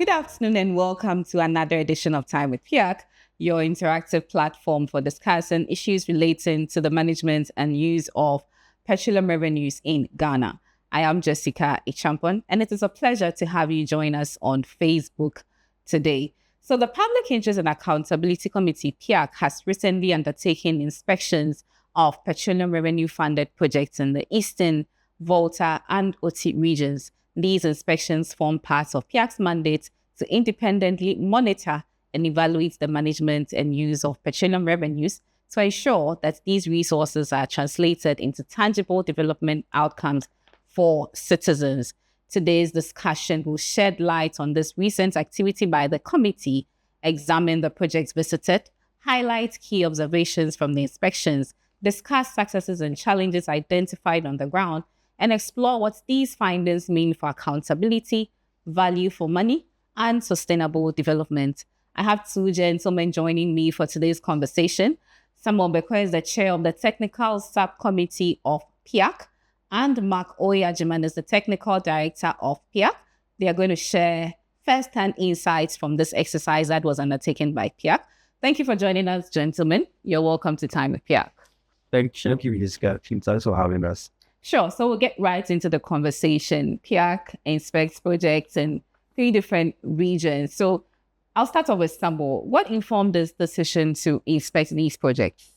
Good afternoon and welcome to another edition of Time with Piac, your interactive platform for discussing issues relating to the management and use of petroleum revenues in Ghana. I am Jessica Ichampon, and it is a pleasure to have you join us on Facebook today. So, the Public Interest and Accountability Committee, Piac, has recently undertaken inspections of petroleum revenue funded projects in the Eastern, Volta, and Oti regions. These inspections form part of Piac's mandate to independently monitor and evaluate the management and use of petroleum revenues to ensure that these resources are translated into tangible development outcomes for citizens. Today's discussion will shed light on this recent activity by the committee, examine the projects visited, highlight key observations from the inspections, discuss successes and challenges identified on the ground, and explore what these findings mean for accountability, value for money, and sustainable development. I have two gentlemen joining me for today's conversation. Samuel Beko is the chair of the technical subcommittee of Piac, and Mark Oyajiman is the technical director of Piac. They are going to share first-hand insights from this exercise that was undertaken by Piac. Thank you for joining us, gentlemen. You're welcome to Time with Piac. Thank you, Jessica. Thanks for having us. Sure. So we'll get right into the conversation. Piac inspects projects in 3 different regions. So I'll start off with Samuel. What informed this decision to inspect these projects?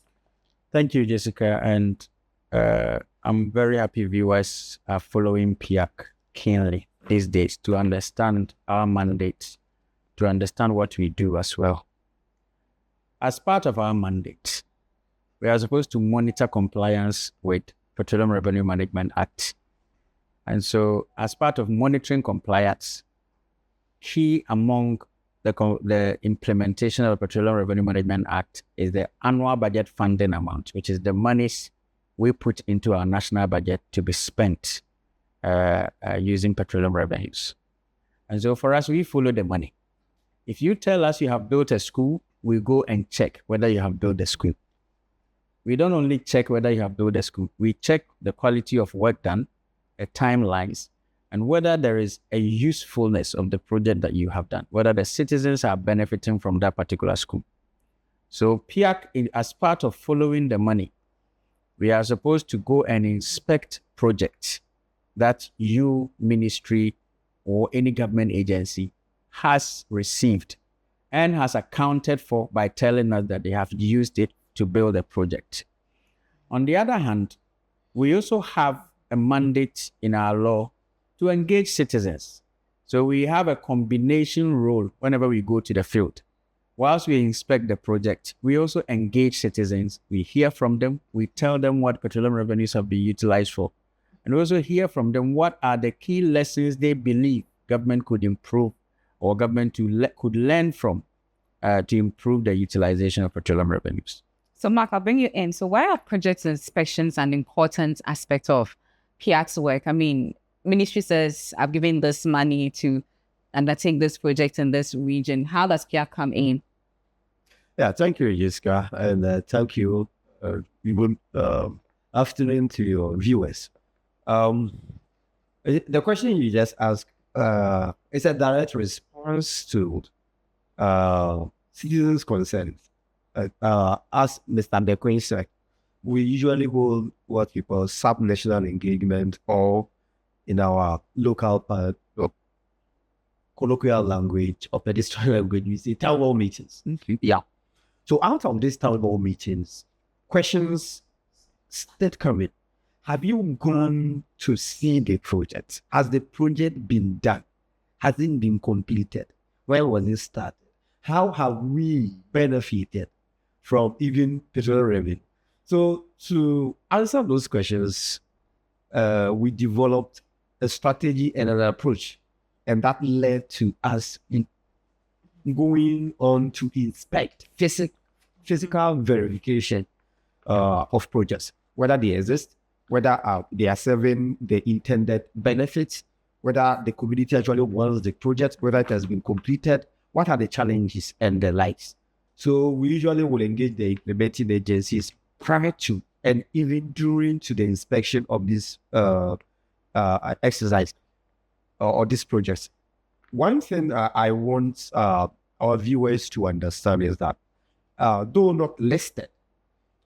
Thank you, Jessica. And I'm very happy viewers are following Piac keenly these days to understand our mandate, to understand what we do as well. As part of our mandate, we are supposed to monitor compliance with Petroleum Revenue Management Act. And so as part of monitoring compliance, key among the implementation of the Petroleum Revenue Management Act is the annual budget funding amount, which is the monies we put into our national budget to be spent using petroleum revenues. And so for us, we follow the money. If you tell us you have built a school, we go and check whether you have built the school. We don't only check whether you have built the school, we check the quality of work done, the timelines, and whether there is a usefulness of the project that you have done, whether the citizens are benefiting from that particular school. So Piac, as part of following the money, we are supposed to go and inspect projects that you, ministry, or any government agency has received and has accounted for by telling us that they have used it to build a project. On the other hand, we also have a mandate in our law to engage citizens. So we have a combination role whenever we go to the field. Whilst we inspect the project, we also engage citizens. We hear from them. We tell them what petroleum revenues have been utilized for. And we also hear from them what are the key lessons they believe government could improve or government could learn from to improve the utilization of petroleum revenues. So Mark, I'll bring you in. So why are project inspections an important aspect of Piac's work? I mean, ministry says, I've given this money to undertake this project in this region. How does Piac come in? Yeah, thank you, Jessica, and thank you, good afternoon to your viewers. The question you just asked is a direct response to citizens' concerns. As Mr. Beko said, we usually hold what we call sub-national engagement, or in our local colloquial language or pedestrian language, we say town hall meetings. Yeah. So out of these town hall meetings, questions started coming. Have you gone to see the project? Has the project been done? Has it been completed? When was it started? How have we benefited from even petroleum revenue? So to answer those questions, we developed a strategy and an approach, and that led to us going on to inspect physical verification of projects, whether they exist, whether they are serving the intended benefits, whether the community actually wants the project, whether it has been completed, what are the challenges and the likes. So we usually will engage the implementing agencies prior to and even during to the inspection of this exercise or these projects. one thing I want our viewers to understand is that though not listed,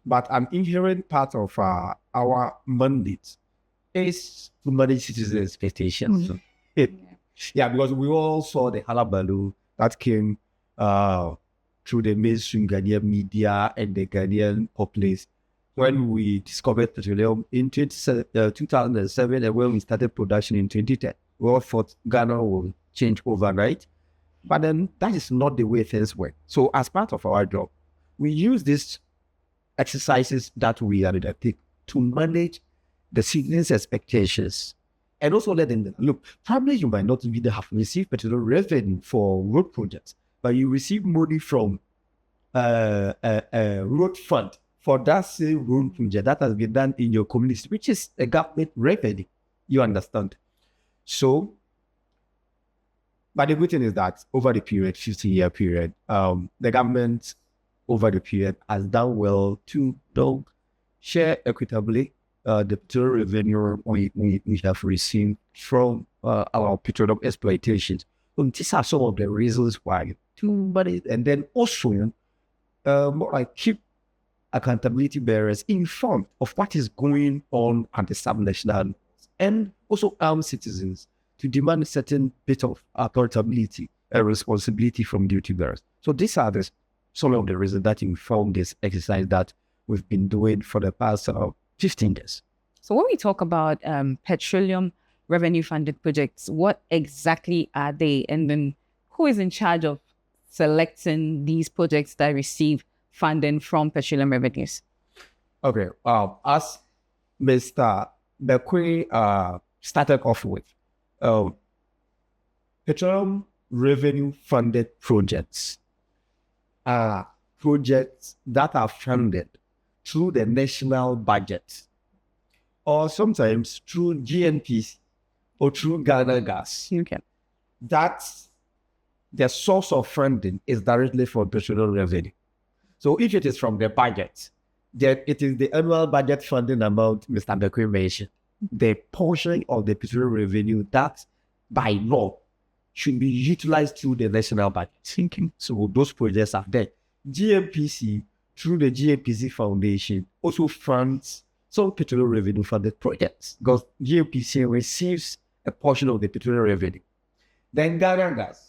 but an inherent part of our mandate is to manage citizens' expectations. Yeah, because we all saw the hullabaloo that came through the mainstream Ghanaian media and the Ghanaian populace when we discovered petroleum in 2007 and when we started production in 2010. We all thought Ghana will change overnight, but then that is not the way things work. So as part of our job, we use these exercises that we undertake to manage the citizens' expectations and also let them know, look, probably you might not even have received petroleum revenue for road projects, but you receive money from a road fund for that same road project that has been done in your community, which is a government revenue. You understand? So, but the good thing is that over the period, 50-year period, the government over the period has done well to share equitably the petroleum revenue we have received from our petroleum exploitations. So these are some of the reasons why to manage, and then also more like keep accountability bearers informed of what is going on at the subnational levels, and also arm citizens to demand a certain bit of accountability and responsibility from duty bearers. So these are some of the reasons that inform this exercise that we've been doing for the past 15 years. So when we talk about petroleum revenue funded projects, what exactly are they? And then who is in charge of selecting these projects that receive funding from petroleum revenues? Okay. As Mr. Bekwe started off with, petroleum revenue funded projects are projects that are funded through the national budget, or sometimes through GNPC or through Ghana Gas. Okay. That's the source of funding is directly from petroleum revenue. So if it is from the budget, then it is the annual budget funding amount Mr. Bekwe mentioned, the portion of the petroleum revenue that by law should be utilized through the national budget. So those projects are there. GNPC, through the GNPC Foundation, also funds some petroleum revenue funded projects because GNPC receives a portion of the petroleum revenue. Then Ghana Gas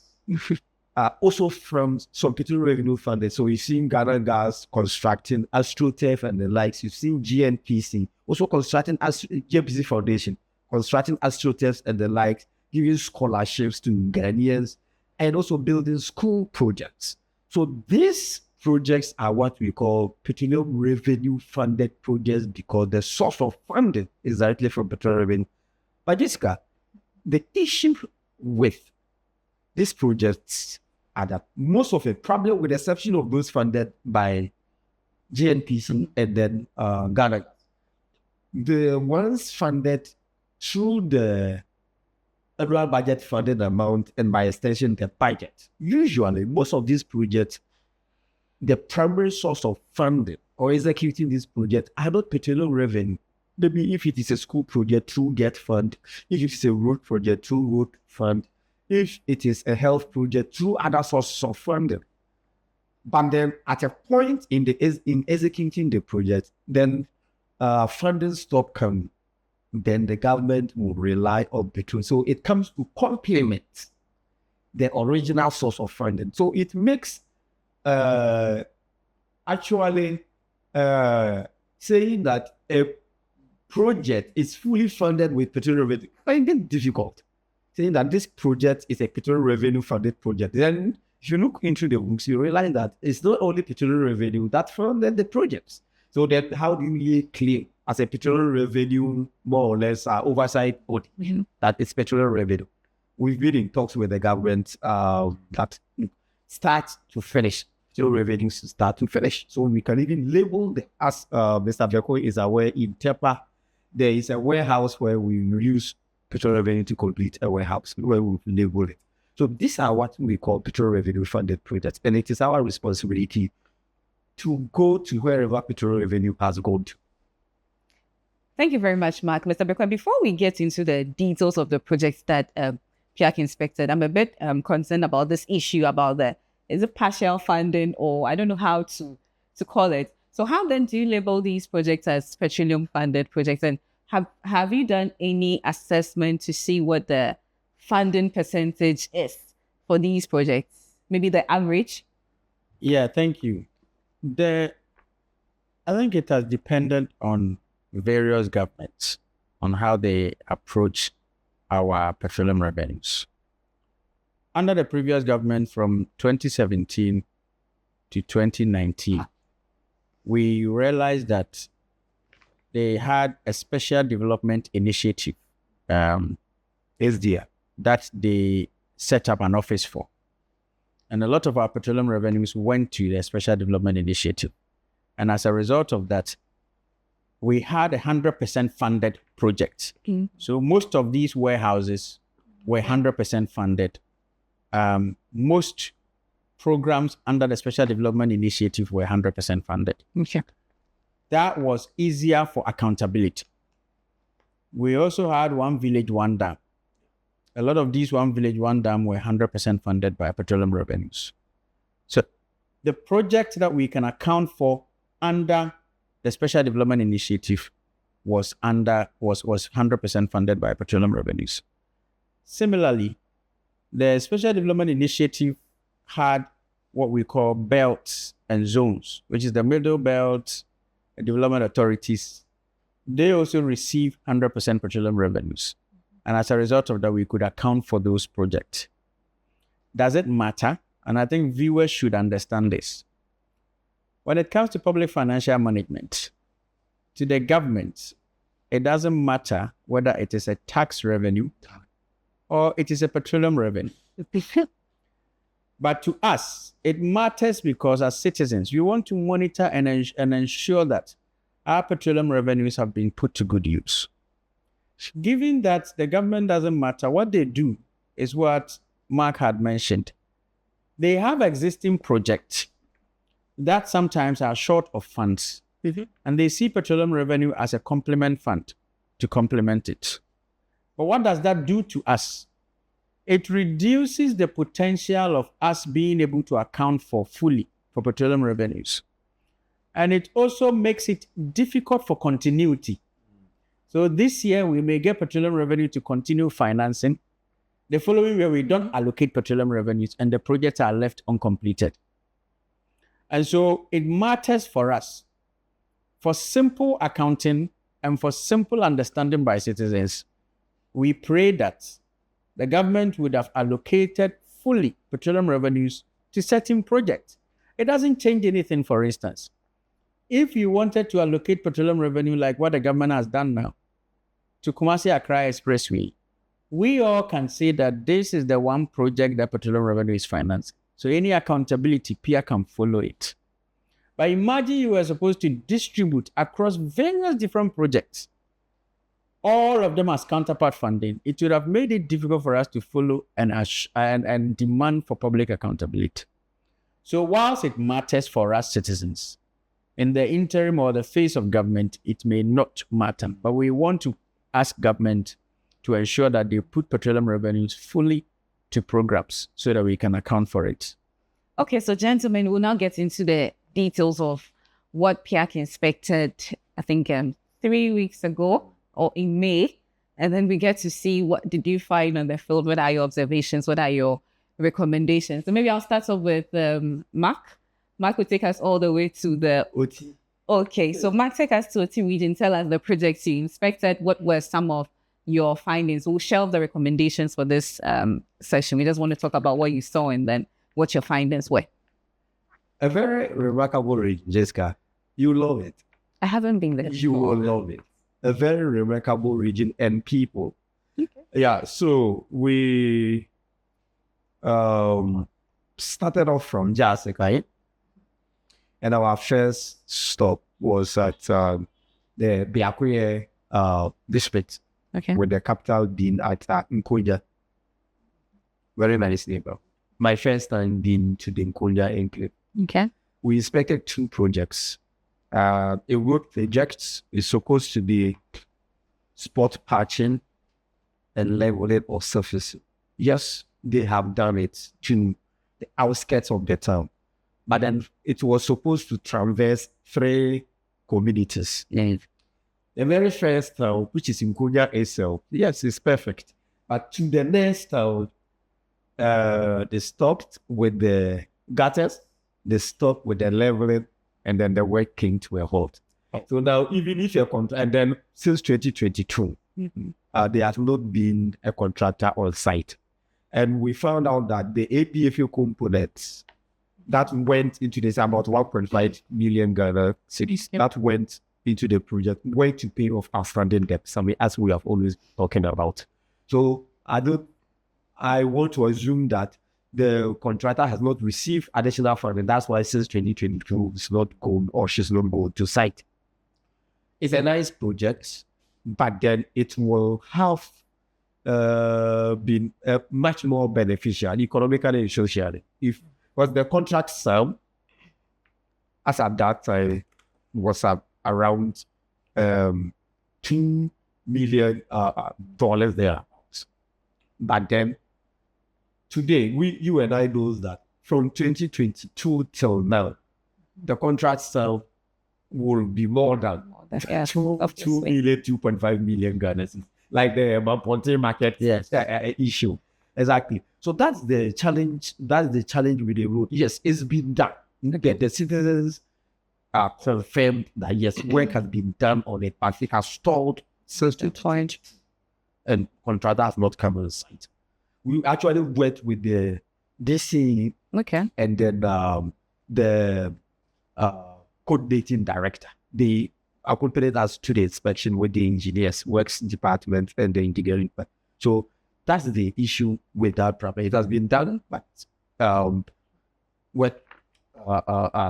also from some petroleum revenue funded. So you've seen Ghana Gas constructing AstroTurf and the likes. You've seen GNPC also constructing GNPC Foundation, constructing AstroTurf and the likes, giving scholarships to Ghanaians, and also building school projects. So these projects are what we call petroleum revenue funded projects because the source of funding is directly from petroleum revenue. But Jessica, the issue with these projects are that most of it, probably with the exception of those funded by GNPC and then Ghana, the ones funded through the annual budget funded amount and by extension the budget. Usually, most of these projects, the primary source of funding or executing this project are not petroleum revenue. Maybe if it is a school project through GET fund, if it is a road project through road fund, if it is a health project through other sources of funding. But then at a point in executing the project, then funding stop coming. Then the government will rely on petroleum. So it comes to complement the original source of funding. So it makes actually saying that a project is fully funded with petroleum revenue, finding difficult. Saying that this project is a petroleum revenue funded project. Then if you look into the books, you realize that it's not only petroleum revenue that funded the projects. So then how do you claim as a petroleum revenue, more or less, oversight body that it's petroleum revenue? We've been in talks with the government that start to finish, petroleum revenues start to finish. So we can even label the, as Mr. Bekwe is aware, in TEPA, there is a warehouse where we use petroleum revenue to complete a warehouse where we label it. So these are what we call petroleum revenue funded projects, and it is our responsibility to go to wherever petroleum revenue has gone to. Thank you very much, Mark. Mr. Bekwe, before we get into the details of the projects that Piac inspected. I'm a bit concerned about this issue about is it partial funding, or I don't know how to call it. So how then do you label these projects as petroleum funded projects? And have you done any assessment to see what the funding percentage is for these projects? Maybe the average? Yeah, thank you. I think it has depended on various governments on how they approach our petroleum revenues. Under the previous government from 2017 to 2019, we realized that they had a special development initiative SDR. that they set up an office for. And a lot of our petroleum revenues went to the special development initiative. And as a result of that, we had 100% funded projects. Mm. So most of these warehouses were 100% funded. Most programs under the special development initiative were 100% funded. Okay. That was easier for accountability. We also had One Village, One Dam. A lot of these One Village, One Dam were 100% funded by petroleum revenues. So the project that we can account for under the Special Development Initiative was 100% funded by petroleum revenues. Similarly, the Special Development Initiative had what we call belts and zones, which is the Middle Belt Development Authorities. They also receive 100% petroleum revenues. And as a result of that, we could account for those projects. Does it matter? And I think viewers should understand this. When it comes to public financial management, to the government, it doesn't matter whether it is a tax revenue or it is a petroleum revenue. But to us, it matters because as citizens, we want to monitor and ensure that our petroleum revenues have been put to good use. Given that the government doesn't matter, what they do is what Mark had mentioned. They have existing projects that sometimes are short of funds, and they see petroleum revenue as a complement fund to complement it. But what does that do to us? It reduces the potential of us being able to account for fully for petroleum revenues. And it also makes it difficult for continuity. So this year, we may get petroleum revenue to continue financing. The following year, we don't allocate petroleum revenues and the projects are left uncompleted. And so it matters for us, for simple accounting and for simple understanding by citizens, we pray that the government would have allocated fully petroleum revenues to certain projects. It doesn't change anything, for instance. If you wanted to allocate petroleum revenue like what the government has done now to Kumasi Accra Expressway, we all can say that this is the one project that petroleum revenue is financed. So any accountability, Piac can follow it. But imagine you were supposed to distribute across various different projects, all of them as counterpart funding. It would have made it difficult for us to follow and demand for public accountability. So whilst it matters for us citizens, in the interim or the phase of government, it may not matter. But we want to ask government to ensure that they put petroleum revenues fully to programs so that we can account for it. Okay, so gentlemen, we'll now get into the details of what Piac inspected, I think 3 weeks ago or in May. And then we get to see what did you find on the field, what are your observations, what are your recommendations. So maybe I'll start off with Mark. Mark will take us all the way to the OT. Okay, so Mark, take us to OT region. Tell us the projects you inspected. What were some of your findings? We'll shelve the recommendations for this session. We just want to talk about what you saw and then what your findings were. A very remarkable region, Jessica. You love it. I haven't been there. You will love it. A very remarkable region and people. Okay. Yeah, so we started off from Jessica, and our first stop was at the Piac district, Okay. with the capital being at Nkoja. Very nice neighbor. My first time being to the Nkoja enclave. Okay. We inspected 2 projects. A road project is supposed to be spot patching and leveling or surfacing. yes, they have done it to the outskirts of the town, but then it was supposed to traverse 3 communities. The very first town, which is in Konya itself, yes, it's perfect. But to the next town, they stopped with the gutters, they stopped with the leveling, and then the work came to a halt. So now, even if you're and then since 2022, there has not been a contractor on site. And we found out that the APFU components that went into this about 1.5 million Ghana cities that went into the project went to pay off outstanding debt, something as we have always talking about. So I want to assume that the contractor has not received additional funding. That's why since 2022 it's not going, or she's not going to site. It's a nice project, but then it will have been much more beneficial economically and socially if was the contract sum as at that time was around $2 million there. But then today, you and I know that from 2022 till now, the contract sum will be more than 2.5 million Ghana cedis, like the Ponte market issue. Exactly. So that's the challenge. That's the challenge with the road. Yes, it's been done. Okay, the citizens are confirmed that yes, work has been done on it, but it has stalled since the point, and contractor has not come on site. We actually worked with the DC, and then the coordinating director. They accompanied us to the inspection with the engineers, works department, and the engineering. So that's the issue with that property. It has been done, but what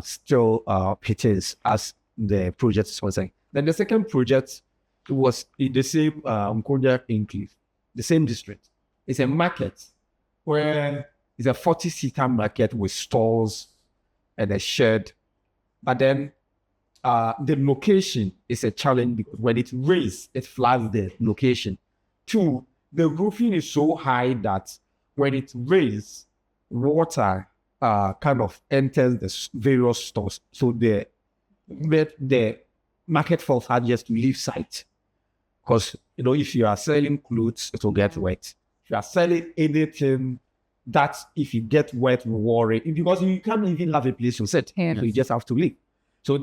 still pitches as the project is concerned. Then the second project was in the same Konya Enclave, the same district. It's a market where it's a 40-seater market with stalls and a shed. But then the location is a challenge because when it rains, it floods the location. 2, the roofing is so high that when it rains, water kind of enters the various stores. So the market falls hard just to leave site. Because, if you are selling clothes, it will get wet. If you are selling anything, that's if you get wet, worry. Because you can't even have a place to sit. So you just have to leave. So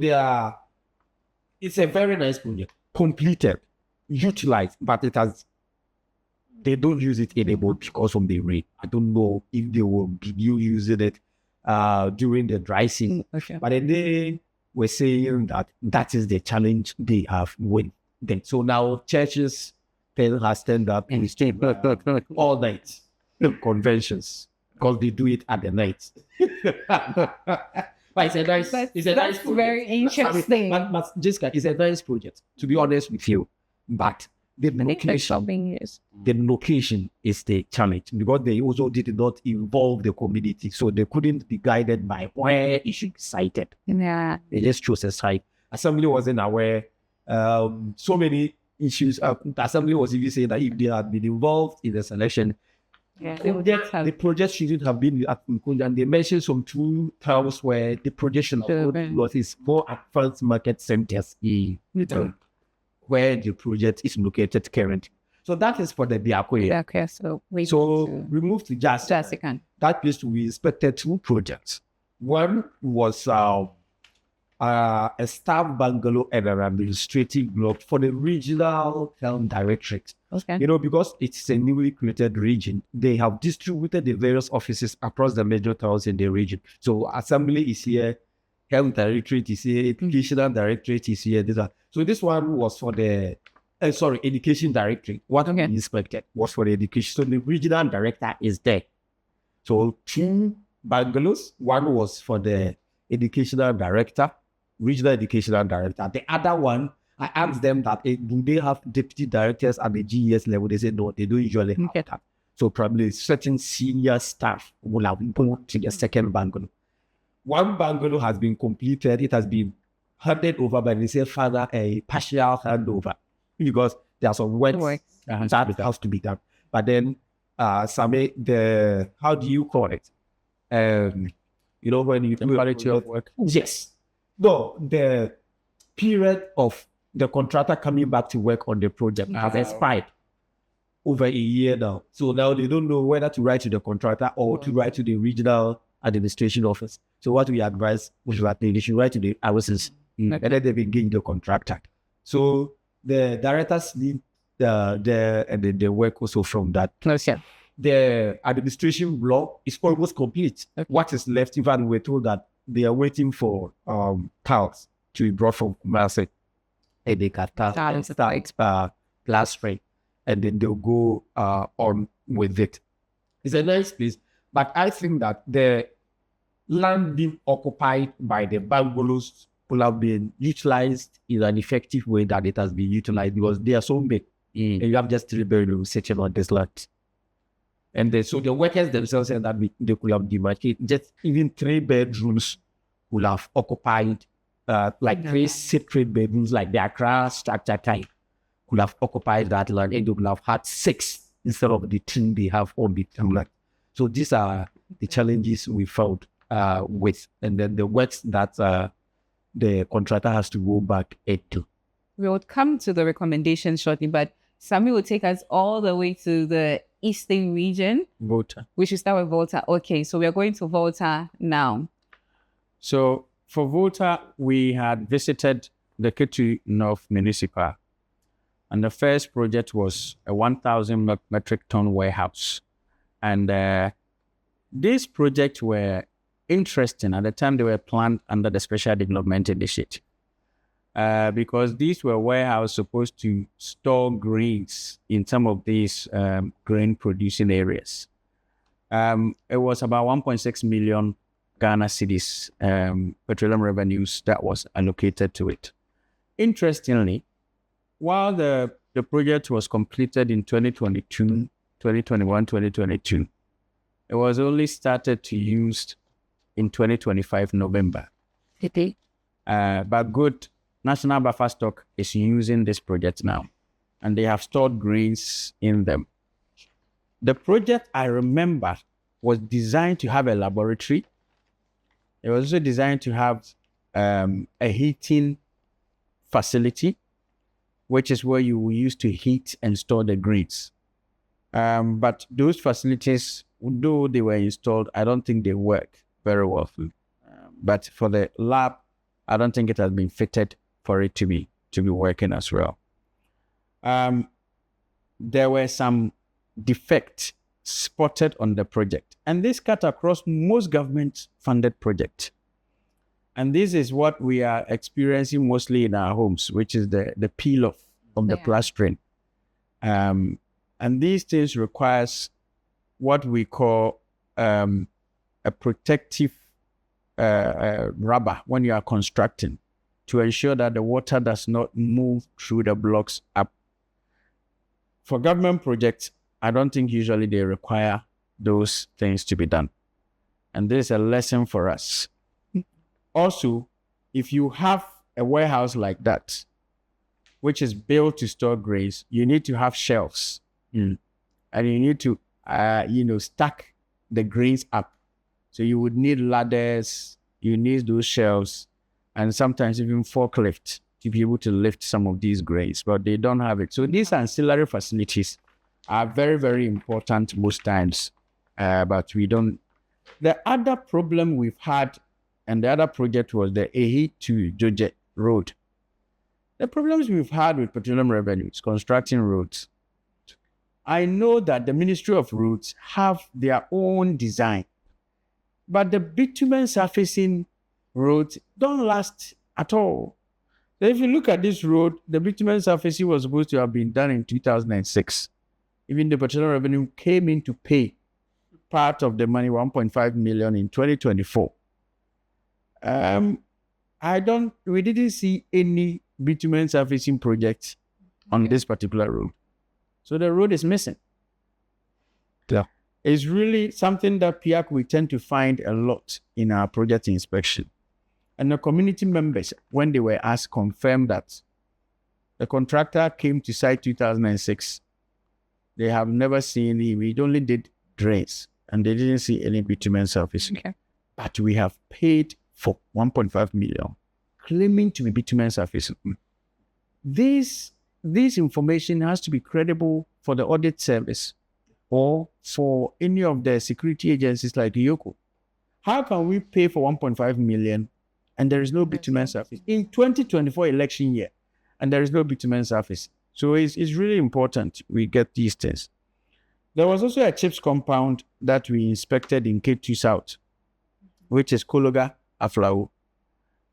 it's a very nice project. Completed, utilized, but they don't use it anymore because of the rain. I don't know if they will be using it during the dry season. But then they were saying that is the challenge they have with them. So now churches has stand up and stay all night conventions because they do it at the night. But it's a nice project. Very interesting. But Jessica, it's a nice project, to be honest with you. But the location is the challenge because they also did not involve the community. So they couldn't be guided by where it should be sited. Yeah. They just chose a site. Assembly wasn't aware. So many issues. The Assembly was even saying that if they had been involved in the selection, the project shouldn't have been at Nkunja. And they mentioned some 2 towns where the projection of is more advanced market centers where the project is located currently. So that is for the Piac. So we moved to Jasican. That place we inspected 2 projects. One was a staff bungalow and an administrative block for the regional health directorate. Because it's a newly created region, they have distributed the various offices across the major towns in the region. So assembly is here, health directorate is here, educational directorate is here. So this one was for the education directorate. What we inspected was for the education. So the regional director is there. So 2 bungalows. One was for the educational director, regional educational director. The other one, I asked them that do they have deputy directors at the GES level? They said no, they don't usually have that. So probably certain senior staff will have moved to the second bungalow. One bungalow has been completed. It has been handed over, but they say further a partial handover because there are some work that has to be done. But then Sami, how do you call it? When you do quality of work. Yes. No, the period of the contractor coming back to work on the project has expired over a year now. So now they don't know whether to write to the contractor or to write to the regional administration office. So what we advise was that they should write to the RSS and then they engage the contractor. So the directors need and then they work also from that. The administration block is almost complete. What is left, even we're told that they are waiting for tiles to be brought from Kumasi. And they can start glass frame, and then they'll go on with it. It's a nice place, but I think that the land being occupied by the bungalows will have been utilized in an effective way that it has been utilized, because they are so big. And you have just 3 bedrooms sitting on this land. And so the workers themselves said that they could have demarcated just even 3 bedrooms would have occupied, 3 separate bedrooms, like the Accra structure type, could have occupied that land, and they would have had 6 instead of the 2 they have on the land. So these are the challenges we found with, and then the works that the contractor has to go back into. We will come to the recommendations shortly, but Sami will take us all the way to the eastern region. Volta. We should start with Volta. Okay, so we are going to Volta now. So for Volta, we had visited the Ketu North Municipal. And the first project was a 1,000 metric ton warehouse. And these projects were interesting. At the time, they were planned under the Special Development Initiative. Because these were warehouses supposed to store grains in some of these grain producing areas. It was about 1.6 million Ghana cedis petroleum revenues that was allocated to it. Interestingly, while the project was completed in 2021, 2022, it was only started to use in 2025 November. But good, National Buffer Stock is using this project now, and they have stored grains in them. The project, I remember, was designed to have a laboratory. It was also designed to have a heating facility, which is where you will use to heat and store the grains. But those facilities, though they were installed, I don't think they work very well. But for the lab, I don't think it has been fitted for it to be working as well. There were some defects spotted on the project, and this cut across most government-funded projects. And this is what we are experiencing mostly in our homes, which is the peel-off of the plastering. And these things requires what we call a protective rubber when you are constructing, to ensure that the water does not move through the blocks up. For government projects, I don't think usually they require those things to be done. And this is a lesson for us. Also, if you have a warehouse like that, which is built to store grains, you need to have shelves. And you need to, stack the grains up. So you would need ladders, you need those shelves, and sometimes even forklift to be able to lift some of these grains, but they don't have it. So these ancillary facilities are very, very important most times, but we don't. The other problem we've had, and the other project was the Ehi to Joje Road. The problems we've had with petroleum revenues, constructing roads. I know that the Ministry of Roads have their own design, but the bitumen surfacing roads don't last at all. So if you look at this road, the bitumen surfacing was supposed to have been done in 2006. Even the petroleum revenue came in to pay part of the money, 1.5 million in 2024. We didn't see any bitumen surfacing projects on this particular road. So the road is missing. Yeah. It's really something that Piac we tend to find a lot in our project inspection. And the community members, when they were asked, confirmed that the contractor came to site 2006. They have never seen it. We only did drains, and they didn't see any bitumen surface. Okay. But we have paid for 1.5 million, claiming to be bitumen surface. This information has to be credible for the audit service or for any of the security agencies like Yoko. How can we pay for 1.5 million and there is no bitumen surface in 2024 election year, and there is no bitumen surface? So it's really important we get these things. There was also a chips compound that we inspected in K2 South, which is Kologa, Aflao.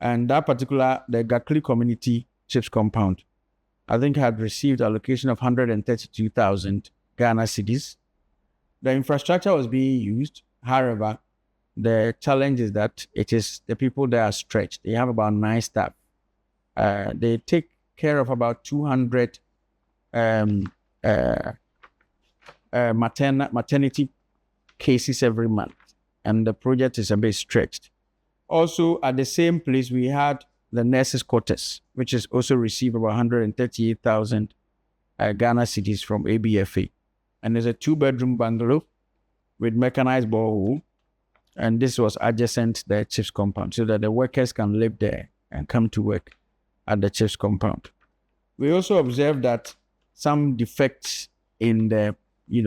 And that particular, the Gakli community chips compound, I think had received allocation of 132,000 Ghana cedis. The infrastructure was being used. However, the challenge is that it is the people that are stretched. They have about 9 staff. They take care of about 200 maternity cases every month, and the project is a bit stretched. Also, at the same place, we had the nurses' quarters, which is also received about 138,000 Ghana cedis from ABFA. And there's a 2-bedroom bungalow with mechanized borehole, and this was adjacent to the chief's compound, so that the workers can live there and come to work at the chief's compound. We also observed that some defects in the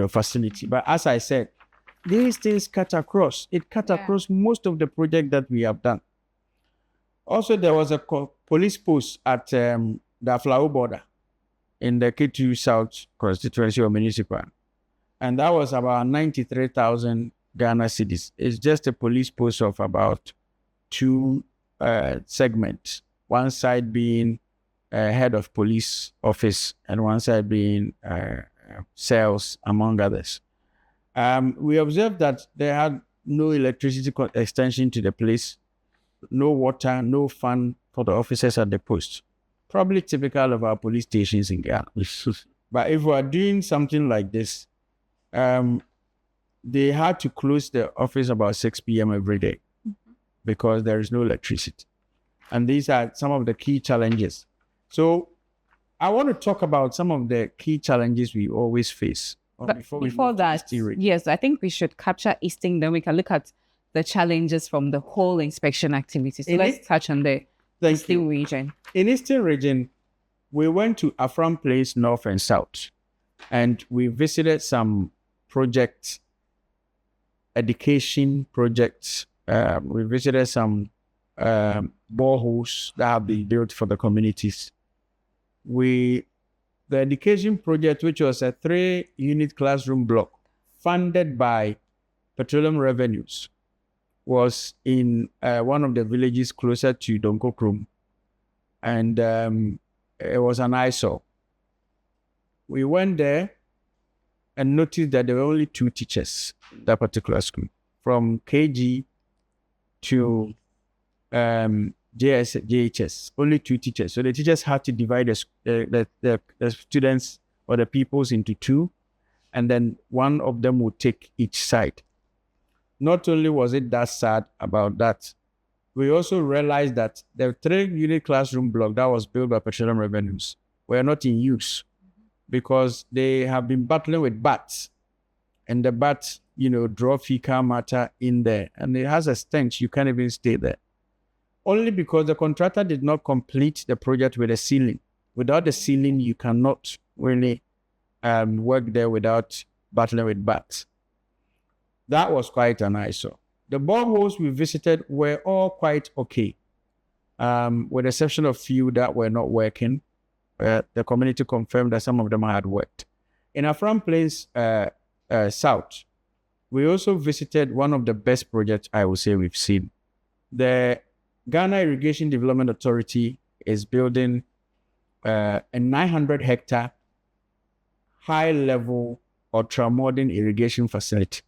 facility, but as I said, these things cut across. It cut across most of the project that we have done. Also, there was a police post at the Aflao border in the K2 South constituency or municipal, and that was about 93,000 Ghana cedis. It's just a police post of about 2 segments. One side being head of police office, and one side being cells, among others. We observed that they had no electricity extension to the place, no water, no fan for the officers at the post. Probably typical of our police stations in Ghana. But if we are doing something like this, they had to close the office about 6 p.m. every day because there is no electricity. And these are some of the key challenges. So I want to talk about some of the key challenges we always face. But before that, yes, I think we should capture Eastern, then we can look at the challenges from the whole inspection activity. So let's touch on the Eastern region. In Eastern region, we went to Afram Place, North and South, and we visited some projects, education projects. We visited some boreholes that have been built for the communities. The education project, which was a 3-unit classroom block funded by petroleum revenues, was in one of the villages closer to Donkokrum. And it was an eyesore. We went there and noticed that there were only 2 teachers in that particular school, from KG to JHS, only 2 teachers. So the teachers had to divide the students or the pupils into 2, and then one of them would take each side. Not only was it that sad about that, we also realized that the 3-unit classroom block that was built by petroleum revenues were not in use because they have been battling with bats, and the bats, draw fecal matter in there, and it has a stench. You can't even stay there. Only because the contractor did not complete the project with a ceiling. Without the ceiling, you cannot really work there without battling with bats. That was quite an eyesore. The boreholes we visited were all quite okay, with the exception of few that were not working. The community confirmed that some of them had worked. In Afram Place South, we also visited one of the best projects I would say we've seen. The Ghana Irrigation Development Authority is building a 900-hectare high-level ultra-modern irrigation facility.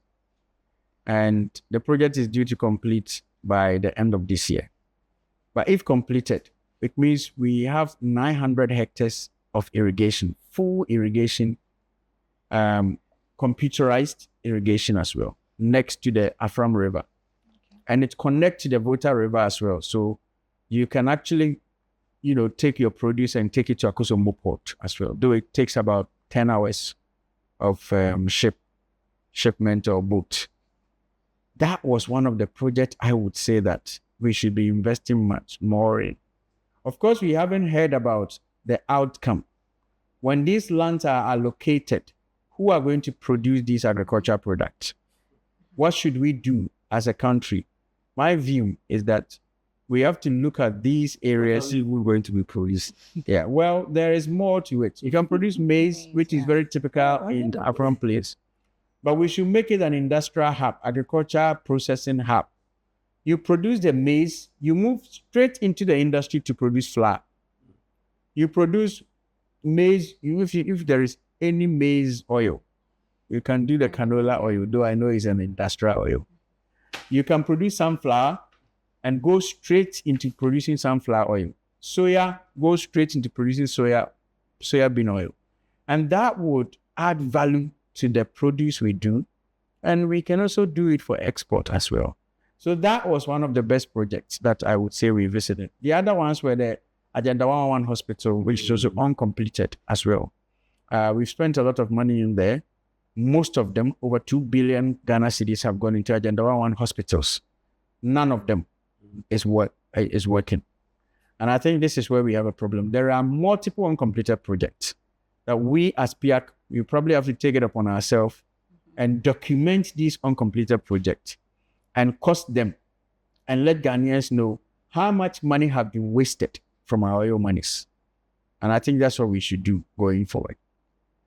And the project is due to complete by the end of this year. But if completed, it means we have 900 hectares of irrigation, full irrigation, computerized irrigation as well, next to the Afram River. And it connects to the Volta River as well. So you can actually, take your produce and take it to Akosombo Port as well, though it takes about 10 hours shipment or boat. That was one of the projects I would say that we should be investing much more in. Of course, we haven't heard about the outcome. When these lands are allocated, who are going to produce these agricultural products? What should we do as a country? My view is that we have to look at these areas. We're going to be produced. Yeah, well, there is more to it. You can produce maize, which is very typical in the Afro place. But we should make it an industrial hub, agriculture processing hub. You produce the maize, you move straight into the industry to produce flour. You produce maize, if there is any maize oil, you can do the canola oil, though I know it's an industrial oil. You can produce sunflower and go straight into producing sunflower oil. Soya goes straight into producing soybean oil. And that would add value to the produce we do. And we can also do it for export as well. So that was one of the best projects that I would say we visited. The other ones were the Agenda 111 Hospital, which was uncompleted as well. We've spent a lot of money in there. Most of them, over 2 billion Ghana cedis, have gone into Agenda 111 hospitals. None of them is working. And I think this is where we have a problem. There are multiple uncompleted projects that we as Piac, we probably have to take it upon ourselves and document these uncompleted projects and cost them and let Ghanaians know how much money have been wasted from our oil monies. And I think that's what we should do going forward.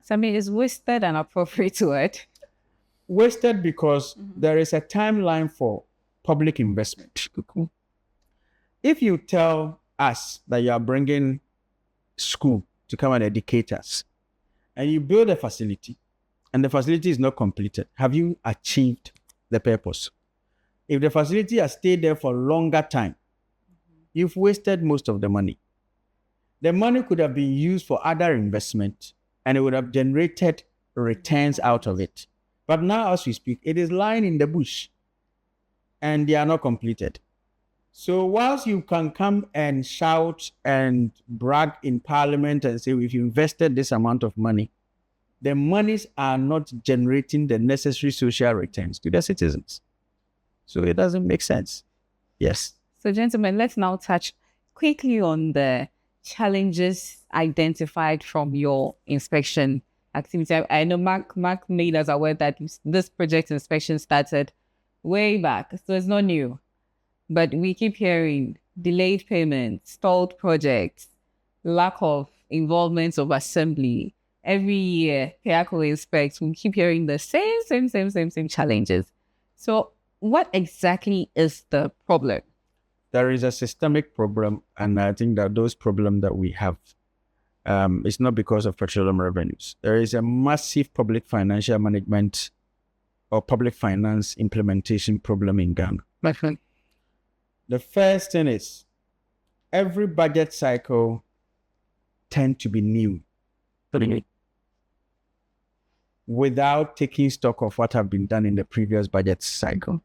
So I mean, is wasted an appropriate word? Wasted because there is a timeline for public investment. If you tell us that you are bringing school to come and educate us, and you build a facility, and the facility is not completed, have you achieved the purpose? If the facility has stayed there for a longer time, you've wasted most of the money. The money could have been used for other investment, and it would have generated returns out of it. But now, as we speak, it is lying in the bush, and they are not completed. So whilst you can come and shout and brag in parliament and say, if you invested this amount of money, the monies are not generating the necessary social returns to the citizens. So it doesn't make sense. Yes. So gentlemen, let's now touch quickly on the challenges identified from your inspection activity. I know Mark made us aware that this project inspection started way back, so it's not new. But we keep hearing delayed payments, stalled projects, lack of involvement of assembly. Every year, Piac will inspect, we keep hearing the same challenges. So what exactly is the problem? There is a systemic problem, and I think that those problems that we have, it's not because of petroleum revenues. There is a massive public financial management or public finance implementation problem in Ghana. My friend. The first thing is every budget cycle tends to be new without taking stock of what have been done in the previous budget cycle.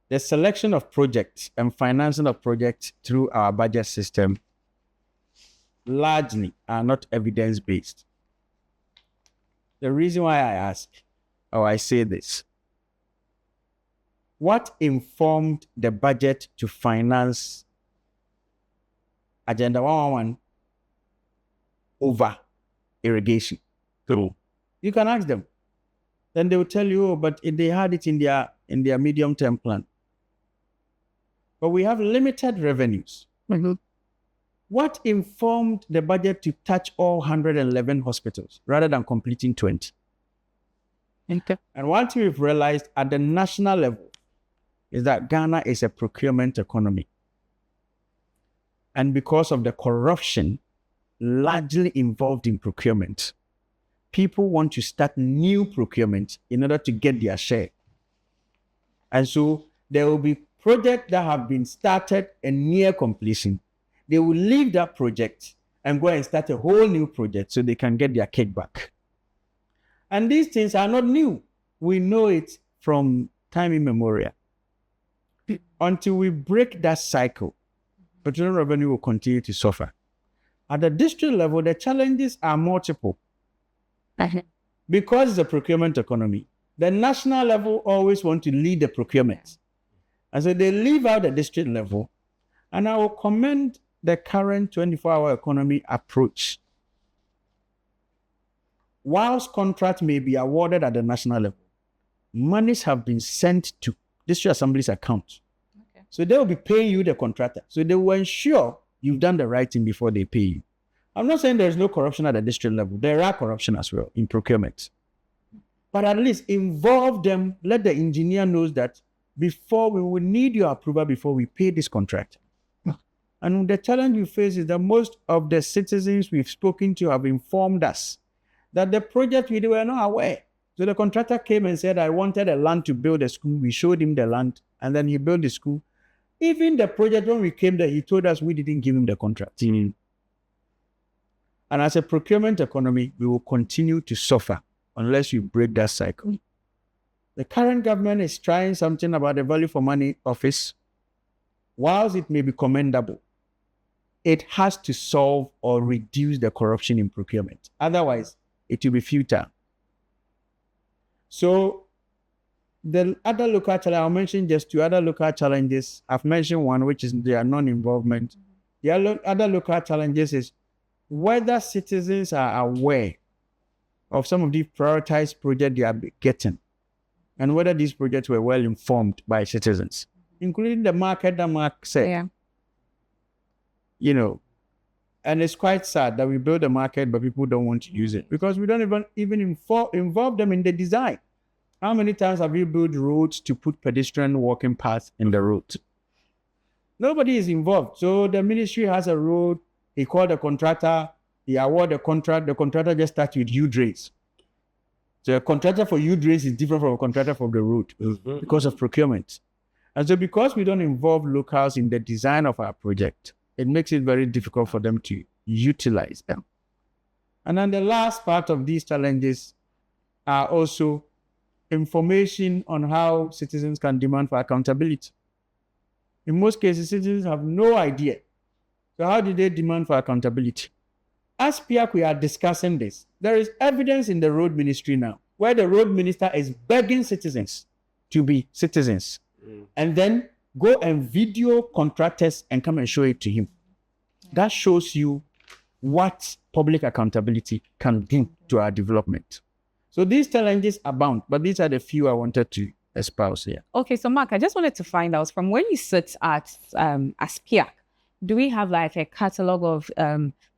The selection of projects and financing of projects through our budget system largely are not evidence-based. The reason why I ask, or I say this, what informed the budget to finance Agenda 111 over irrigation? You can ask them. Then they will tell you, oh, but they had it in their medium-term plan. But we have limited revenues. What informed the budget to touch all 111 hospitals rather than completing 20? Okay. And one thing we've realized at the national level is that Ghana is a procurement economy. And because of the corruption largely involved in procurement, people want to start new procurement in order to get their share. And so there will be projects that have been started and near completion. They will leave that project and go and start a whole new project so they can get their kickback. And these things are not new. We know it from time immemorial. Until we break that cycle, petroleum revenue will continue to suffer. At the district level, the challenges are multiple. because it's a procurement economy, the national level always want to lead the procurement. And so they leave out the district level. And I will commend the current 24-hour economy approach. Whilst contracts may be awarded at the national level, monies have been sent to district assembly's account. Okay. So they will be paying you, the contractor. So they will ensure you've done the right thing before they pay you. I'm not saying there's no corruption at the district level. There are corruption as well in procurement. But at least involve them, let the engineer knows that before we will need your approval before we pay this contract. And the challenge we face is that most of the citizens we've spoken to have informed us that the project we were not aware. So the contractor came and said, I wanted a land to build a school. We showed him the land and then he built the school. Even the project, when we came there, he told us we didn't give him the contract. And as a procurement economy, we will continue to suffer unless we break that cycle. The current government is trying something about the value for money office. Whilst it may be commendable, it has to solve or reduce the corruption in procurement. Otherwise, it will be futile. So the other local challenge, I'll mention just two other local challenges. I've mentioned one, which is their non-involvement. The other local challenges is whether citizens are aware of some of the prioritized projects they are getting and whether these projects were well informed by citizens, including the market that Mark said. Yeah. You know, and it's quite sad that we build a market, but people don't want to use it because we don't even involve them in the design. How many times have you built roads to put pedestrian walking paths in the road? Nobody is involved. So the ministry has a road. He called the contractor. He award the contract. The contractor just starts with U-drains. So a contractor for U-drains is different from a contractor for the road because of procurement. And so because we don't involve locals in the design of our project, it makes it very difficult for them to utilize them. And then the last part of these challenges are also information on how citizens can demand for accountability. In most cases, citizens have no idea. So how do they demand for accountability? As Piac, we are discussing this. There is evidence in the road ministry now where the road minister is begging citizens to be citizens and then go and video contractors and come and show it to him. That shows you what public accountability can do to our development. So these challenges abound, but these are the few I wanted to espouse here. Okay, so Mark, I just wanted to find out from where you sit at as Piac, do we have like a catalog of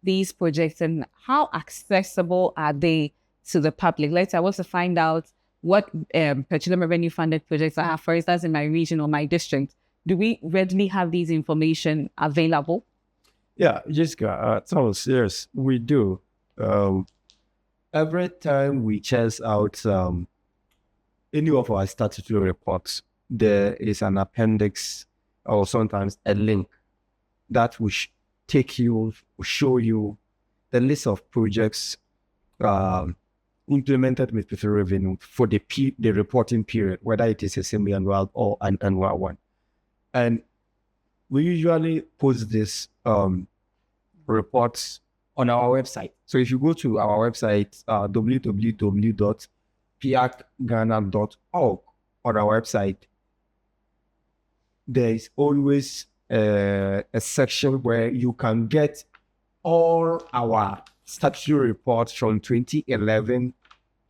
these projects and how accessible are they to the public? Let's say I want to find out what petroleum revenue funded projects I have, for instance, in my region or my district. Do we readily have these information available? Yeah, Jessica, so serious. We do. Every time we chase out any of our statutory reports, there is an appendix or sometimes a link that will show you the list of projects implemented with petroleum revenue for the reporting period, whether it is a semi-annual or an annual one. And we usually post this reports on our website. So if you go to our website, www.piacghana.org, on our website, there is always a section where you can get all our statutory reports from 2011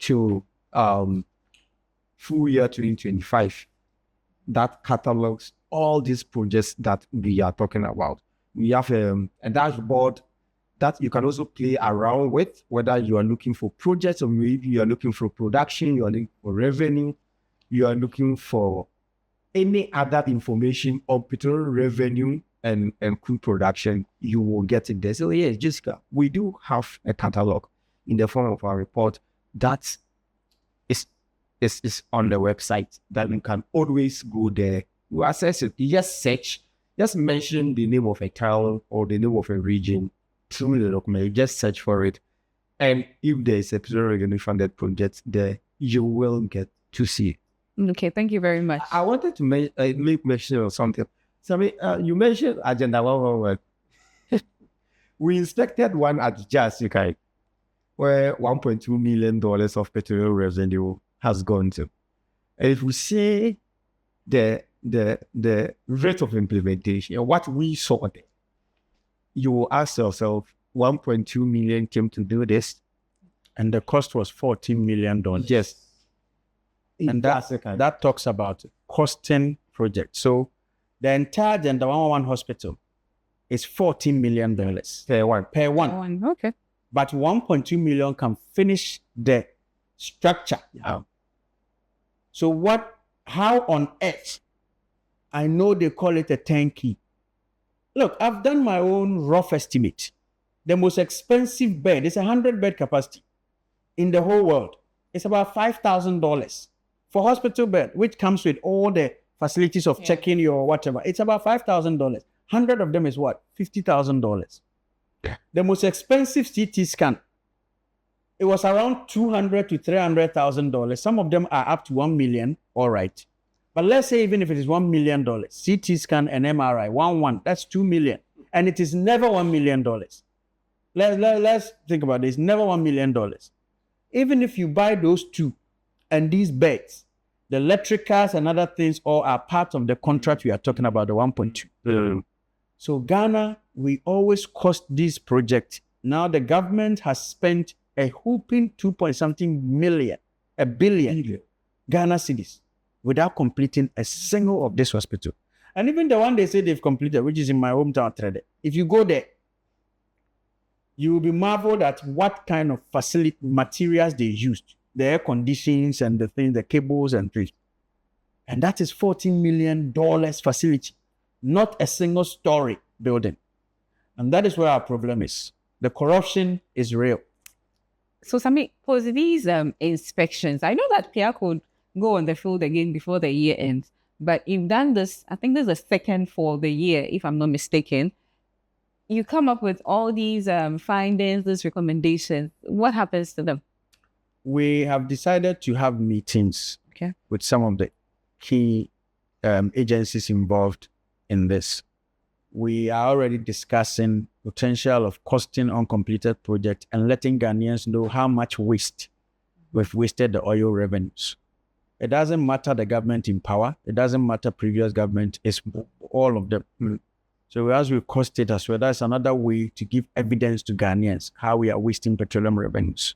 to full year 2025 that catalogs all these projects that we are talking about. We have a dashboard that you can also play around with, whether you are looking for projects or maybe you are looking for production, you are looking for revenue, you are looking for any other information on petroleum revenue and crude production, you will get it there. So yes, Jessica, we do have a catalog in the form of our report that is on the website that you can always go there. You access it. You just search, just mention the name of a town or the name of a region through the document. You just search for it. And if there is a petroleum revenue funded project there, you will get to see it. Okay, thank you very much. I wanted to make mention of something. Sammy, you mentioned Agenda 111. We inspected one at Jazz, okay. where $1.2 million of petroleum revenue has gone to. And if we see the rate of implementation, what we saw there, you will ask yourself, 1.2 million came to do this, and the cost was $14 million. Yes. And that talks about costing projects. So the entire Gender 111 hospital is $14 million per one. Per one. Okay. But 1.2 million can finish the structure. Yeah. So how on earth? I know they call it a turnkey. Look, I've done my own rough estimate. The most expensive bed is 100-bed capacity in the whole world. It's about $5,000 for hospital bed, which comes with all the facilities of checking your whatever. It's about $5,000. 100 of them is what? $50,000. The most expensive CT scan, it was around $200,000 to $300,000. Some of them are up to $1 million. All right. But let's say even if it is $1 million, CT scan and MRI, that's $2 million. And it is never $1 million. Let's think about this. Never $1 million. Even if you buy those two and these beds, the electricals and other things all are part of the contract we are talking about, the 1.2. So Ghana, we always cost this project. Now the government has spent a whooping 2-point-something million, a billion Ghana cedis without completing a single of this hospital. And even the one they say they've completed, which is in my hometown, Trede, if you go there, you will be marveled at what kind of facility materials they used, the air conditions and the things, the cables and things. And that is $14 million facility, not a single story building. And that is where our problem is. The corruption is real. So, Sami, for these inspections, I know that Piac would go on the field again before the year ends, but you've done this, I think this is the second for the year, if I'm not mistaken. You come up with all these findings, these recommendations. What happens to them? We have decided to have meetings with some of the key agencies involved in this. We are already discussing potential of costing uncompleted projects and letting Ghanaians know how much waste we've wasted the oil revenues. It doesn't matter the government in power. It doesn't matter previous government. It's all of them. So as we cost it as well, that's another way to give evidence to Ghanaians how we are wasting petroleum revenues.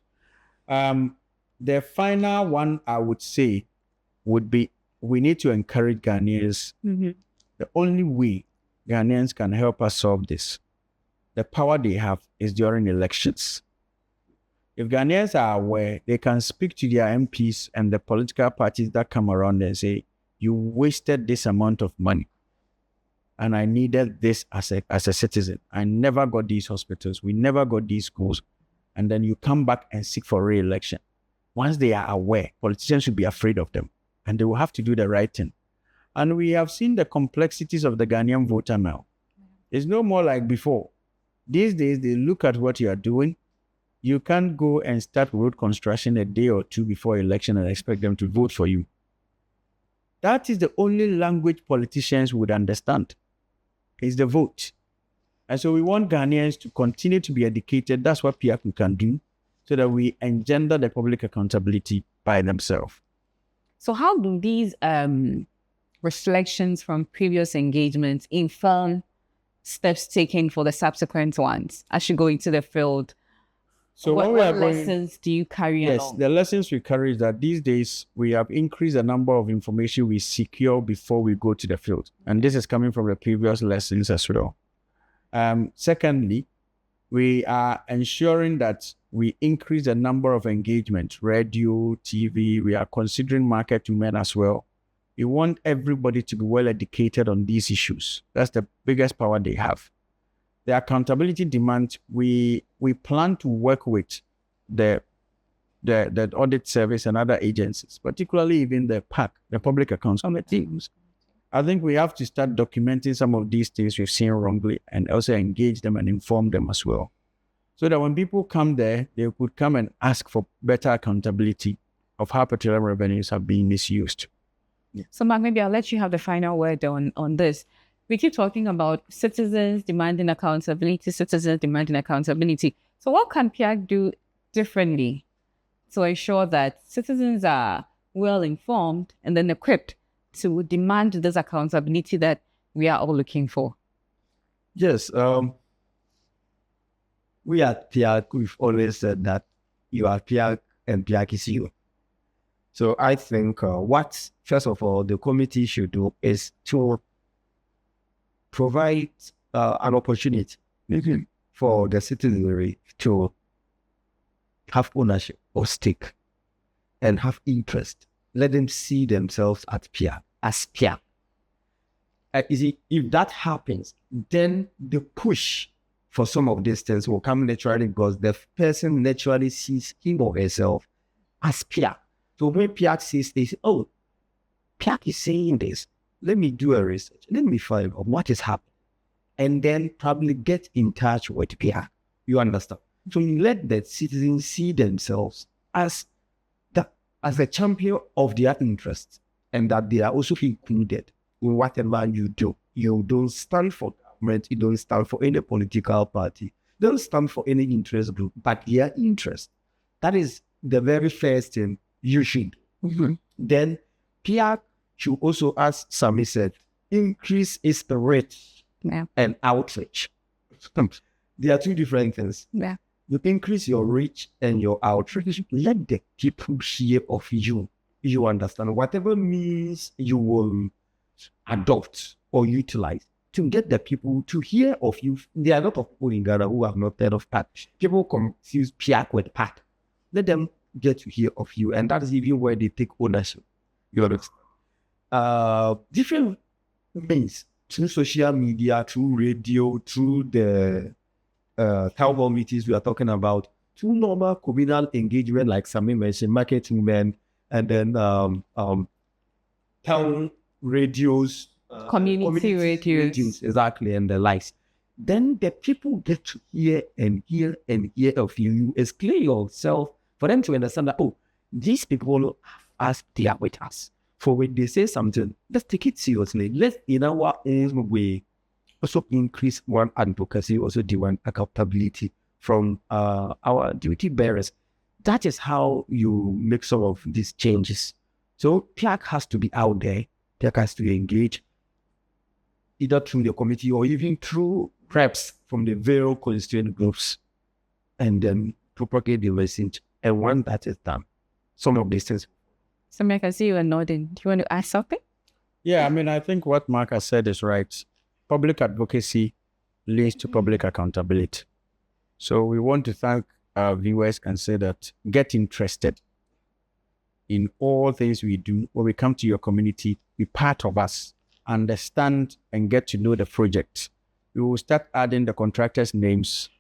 The final one I would say would be we need to encourage Ghanaians. The only way Ghanaians can help us solve this, the power they have is during elections. If Ghanaians are aware, they can speak to their MPs and the political parties that come around and say, you wasted this amount of money. And I needed this as a citizen. I never got these hospitals. We never got these schools. And then you come back and seek for re-election. Once they are aware, politicians should be afraid of them. And they will have to do the right thing. And we have seen the complexities of the Ghanaian voter now. It's no more like before. These days, they look at what you are doing. You can't go and start road construction a day or two before election and expect them to vote for you. That is the only language politicians would understand, is the vote. And so we want Ghanaians to continue to be educated. That's what Piac can do, so that we engender the public accountability by themselves. So how do these reflections from previous engagements inform steps taken for the subsequent ones as you go into the field? So what lessons do you carry along? Yes, the lessons we carry is that these days we have increased the number of information we secure before we go to the field. And this is coming from the previous lessons as well. Secondly, we are ensuring that we increase the number of engagement, radio, TV. We are considering market to men as well. We want everybody to be well educated on these issues. That's the biggest power they have. The accountability demand, we plan to work with the audit service and other agencies, particularly even the PAC, the Public Accounts Committee. I think we have to start documenting some of these things we've seen wrongly and also engage them and inform them as well. So that when people come there, they could come and ask for better accountability of how petroleum revenues have been misused. Yeah. So Mark, maybe I'll let you have the final word on this. We keep talking about citizens demanding accountability, citizens demanding accountability. So what can Piac do differently to ensure that citizens are well informed and then equipped to demand this accountability that we are all looking for? Yes, we at Piac, we've always said that you are Piac and Piac is you. So I think what, first of all, the committee should do is to provide an opportunity for the citizenry to have ownership or stake and have interest. Let them see themselves as Piac. You see, if that happens, then the push for some of these things will come naturally because the person naturally sees him or herself as Piac. So when Piac says this, oh, Piac is saying this, let me do a research, let me find out what is happening, and then probably get in touch with Piac. You understand? So you let the citizens see themselves as a champion of their interests, and that they are also included in whatever you do. You don't stand for government, you don't stand for any political party, you don't stand for any interest group, but their interest. That is the very first thing you should. Then Piac should also, as Sami said, increase its reach and outreach. There are two different things. Yeah. You increase your reach and your outreach. Let the people hear of you. You understand? Whatever means you will adopt or utilize to get the people to hear of you. There are a lot of people in Ghana who have not heard of Piac. People confuse Piac with Piac. Let them get to hear of you. And that is even where they take ownership. You understand? Different means, through social media, through radio, through the town hall meetings we are talking about, through normal communal engagement, like Sami mentioned, marketing men, and then town radios, Community radios. exactly, and the likes. Then the people get to hear and hear and hear of you. You explain yourself for them to understand that, oh, these people as they are with us. For when they say something, let's take it seriously. Let's, in our own way, also increase one advocacy, also the one accountability from our duty bearers. That is how you make some of these changes. So Piac has to be out there. Piac has to engage, either through the committee or even through reps from the various constituent groups, and then propagate the message. And once that is done, some of these things. So, I can see you are nodding. Do you want to add something? Yeah, I mean, I think what Mark has said is right. Public advocacy leads to public accountability. So we want to thank our viewers and say that get interested in all things we do. When we come to your community, be part of us, understand and get to know the project. We will start adding the contractors' names,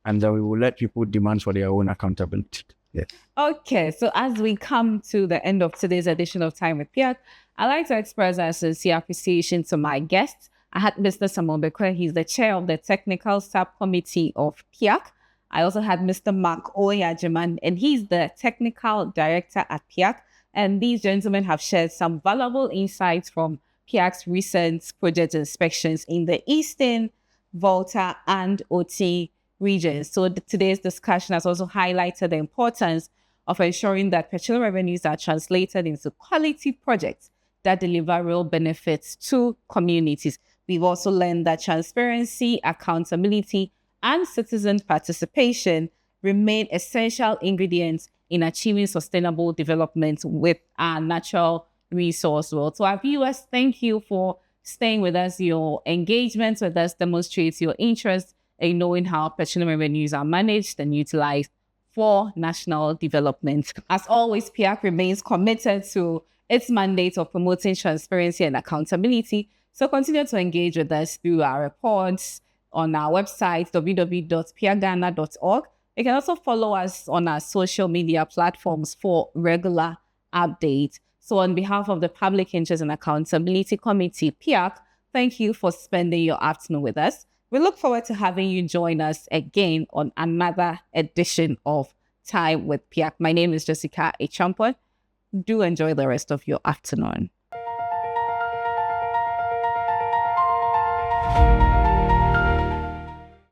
and then we will let people demand for their own accountability. Yeah. Okay, so as we come to the end of today's edition of Time with Piac, I'd like to express our sincere appreciation to my guests. I had Mr. Samuel Bekwe. He's the chair of the technical subcommittee of Piac. I also had Mr. Mark Oyajiman, and he's the technical director at Piac. And these gentlemen have shared some valuable insights from Piac's recent project inspections in the Eastern, Volta, and OT regions. So today's discussion has also highlighted the importance of ensuring that petroleum revenues are translated into quality projects that deliver real benefits to communities. We've also learned that transparency, accountability, and citizen participation remain essential ingredients in achieving sustainable development with our natural resource world. So our viewers, thank you for staying with us. Your engagement with us demonstrates your interest in knowing how petroleum revenues are managed and utilized for national development. As always, Piac remains committed to its mandate of promoting transparency and accountability. So continue to engage with us through our reports on our website, www.piacghana.org. You can also follow us on our social media platforms for regular updates. So on behalf of the Public Interest and Accountability Committee, Piac, thank you for spending your afternoon with us. We look forward to having you join us again on another edition of Time with Piac. My name is Jessica Echampon. Do enjoy the rest of your afternoon.